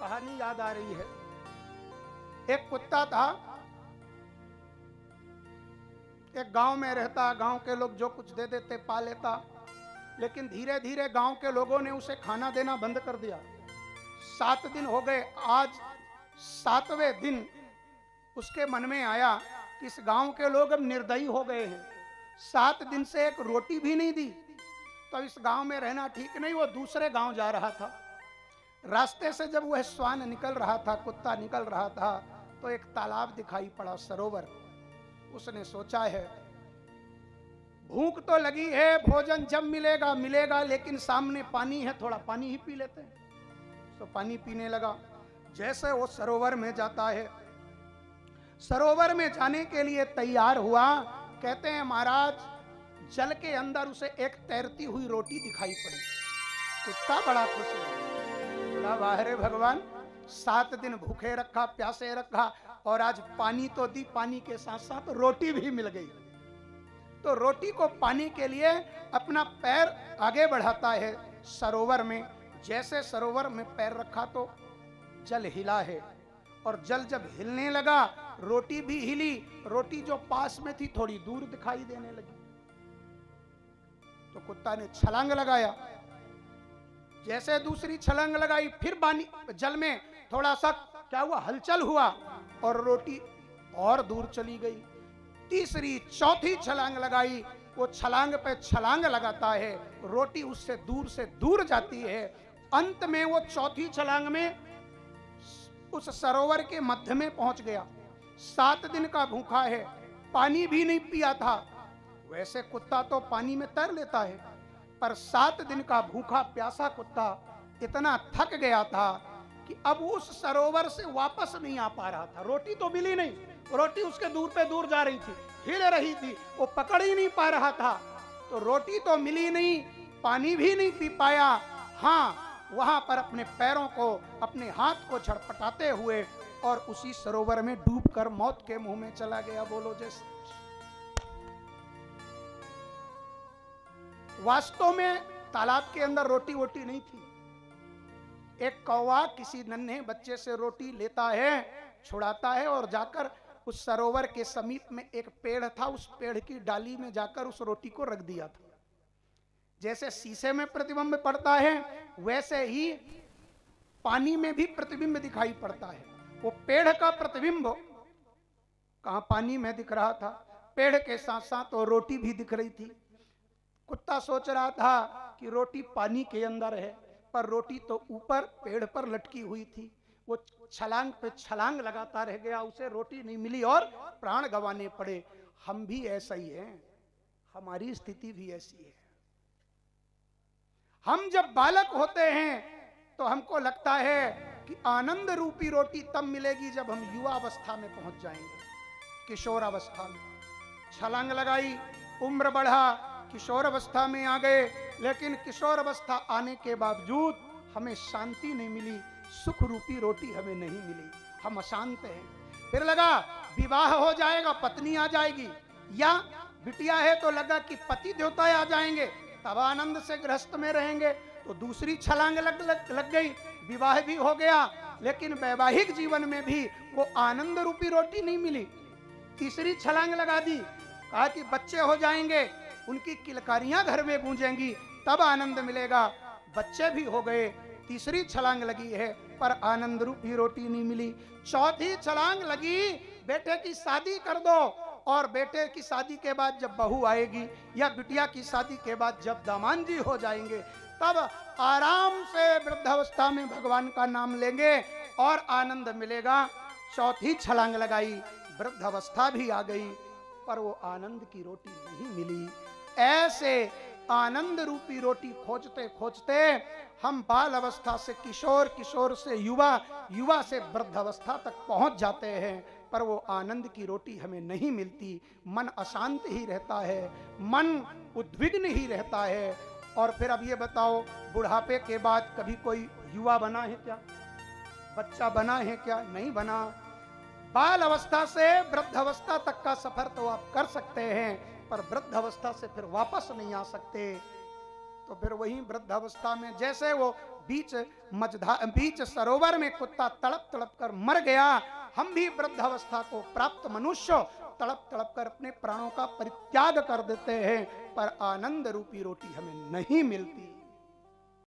कहानी याद आ रही है। एक कुत्ता था, एक गांव में रहता, गांव के लोग जो कुछ दे देते पा लेता, लेकिन धीरे धीरे गांव के लोगों ने उसे खाना देना बंद कर दिया। 7 दिन हो गए, आज 7वें दिन उसके मन में आया कि इस गांव के लोग अब निर्दयी हो गए हैं, 7 दिन से एक रोटी भी नहीं दी, तो इस गांव में रहना ठीक नहीं। वो दूसरे गांव जा रहा था। रास्ते से जब वह श्वान निकल रहा था, कुत्ता निकल रहा था, तो एक तालाब दिखाई पड़ा, सरोवर। उसने सोचा है भूख तो लगी है, भोजन जब मिलेगा मिलेगा, लेकिन सामने पानी है, थोड़ा पानी ही पी लेते हैं। तो पानी पीने लगा। जैसे वो सरोवर में जाता है, सरोवर में जाने के लिए तैयार हुआ, कहते हैं महाराज जल के अंदर उसे एक तैरती हुई रोटी दिखाई पड़ी। कुत्ता बड़ा खुश हुआ, बोला वाह रे भगवान, 7 दिन भूखे रखा, प्यासे रखा, और आज पानी तो दी, पानी के साथ साथ रोटी भी मिल गई। तो रोटी को पाने के लिए अपना पैर आगे बढ़ाता है सरोवर में। जैसे सरोवर में पैर रखा तो जल हिला है, और जल जब हिलने लगा रोटी भी हिली। रोटी जो पास में थी थोड़ी दूर दिखाई देने लगी। तो कुत्ता ने छलांग लगाया। जैसे दूसरी छलांग लगाई, फिर पानी जल में थोड़ा सा क्या हुआ, हलचल हुआ, और रोटी और दूर चली गई। तीसरी चौथी छलांग लगाई, वो छलांग पे छलांग लगाता है, रोटी उससे दूर से दूर जाती है। अंत में वो चौथी छलांग में उस सरोवर के मध्य में पहुंच गया। 7 दिन का भूखा है, पानी भी नहीं पिया था। वैसे कुत्ता तो पानी में तैर लेता है, पर 7 दिन का भूखा प्यासा कुत्ता इतना थक गया था कि अब उस सरोवर से वापस नहीं आ पा रहा था। रोटी तो मिली नहीं, रोटी उसके दूर पे दूर जा रही थी, हिल रही थी, वो पकड़ ही नहीं पा रहा था। तो रोटी तो मिली नहीं, पानी भी नहीं पी पाया। हाँ, वहां पर अपने पैरों को, अपने हाथ को छटपटाते हुए और उसी सरोवर में डूबकर मौत के मुंह में चला गया। बोलो जैसे। वास्तव में तालाब के अंदर रोटी वोटी नहीं थी। एक कौवा किसी नन्हे बच्चे से रोटी लेता है, छुड़ाता है, और जाकर उस सरोवर के समीप में एक पेड़ था, उस पेड़ की डाली में जाकर उस रोटी को रख दिया था। जैसे शीशे में प्रतिबिंब पड़ता है, वैसे ही पानी में भी प्रतिबिंब दिखाई पड़ता है। वो पेड़ का प्रतिबिंब कहां पानी में दिख रहा था, पेड़ के साथ साथ वो रोटी भी दिख रही थी। कुत्ता सोच रहा था कि रोटी पानी के अंदर है, पर रोटी तो ऊपर पेड़ पर लटकी हुई थी। वो छलांग पे छलांग लगाता रह गया, उसे रोटी नहीं मिली और प्राण गंवाने पड़े। हम भी ऐसा ही हैं, हमारी स्थिति भी ऐसी है। हम जब बालक होते हैं तो हमको लगता है कि आनंद रूपी रोटी तब मिलेगी जब हम युवा अवस्था में पहुंच जाएंगे, किशोर अवस्था में। छलांग लगाई, उम्र बढ़ा, किशोर अवस्था में आ गए, लेकिन किशोर अवस्था आने के बावजूद हमें शांति नहीं मिली, सुख रूपी रोटी हमें नहीं मिली, हम अशांत हैं। फिर लगा विवाह हो जाएगा, पत्नी आ जाएगी, या बिटिया है तो लगा कि पति देवता आ जाएंगे, तब आनंद से गृहस्थ में रहेंगे। तो दूसरी छलांग लग गई, विवाह भी हो गया, लेकिन वैवाहिक जीवन में भी वो आनंद रूपी रोटी नहीं मिली। तीसरी छलांग लगा दी, कहा कि बच्चे हो जाएंगे, उनकी किलकारियां घर में गूंजेंगी, तब आनंद मिलेगा। बच्चे भी हो गए, तीसरी छलांग लगी है, पर आनंद रूपी रोटी नहीं मिली। चौथी छलांग लगी, बेटे की शादी कर दो, और बेटे की शादी के बाद जब बहू आएगी, या बिटिया की शादी के बाद जब दामाद जी हो जाएंगे, तब आराम से वृद्धावस्था में भगवान का नाम लेंगे और आनंद मिलेगा। चौथी छलांग लगाई, वृद्धावस्था भी आ गई, पर वो आनंद की रोटी नहीं मिली। ऐसे आनंद रूपी रोटी खोजते खोजते हम बाल अवस्था से किशोर, किशोर से युवा, युवा से वृद्धावस्था तक पहुंच जाते हैं, पर वो आनंद की रोटी हमें नहीं मिलती। मन अशांत ही रहता है, मन उद्विग्न ही रहता है। और फिर अब ये बताओ, बुढ़ापे के बाद कभी कोई युवा बना है क्या? बच्चा बना है क्या? नहीं बना। बाल अवस्था से वृद्धावस्था तक का सफर तो आप कर सकते हैं, पर वृद्धावस्था से फिर वापस नहीं आ सकते। तो फिर वही वृद्धावस्था में जैसे वो बीच सरोवर में कुत्ता तड़प तड़प कर मर गया, हम भी वृद्धावस्था को प्राप्त मनुष्य तड़प तड़प कर अपने प्राणों का परित्याग कर देते हैं, पर आनंद रूपी रोटी हमें नहीं मिलती।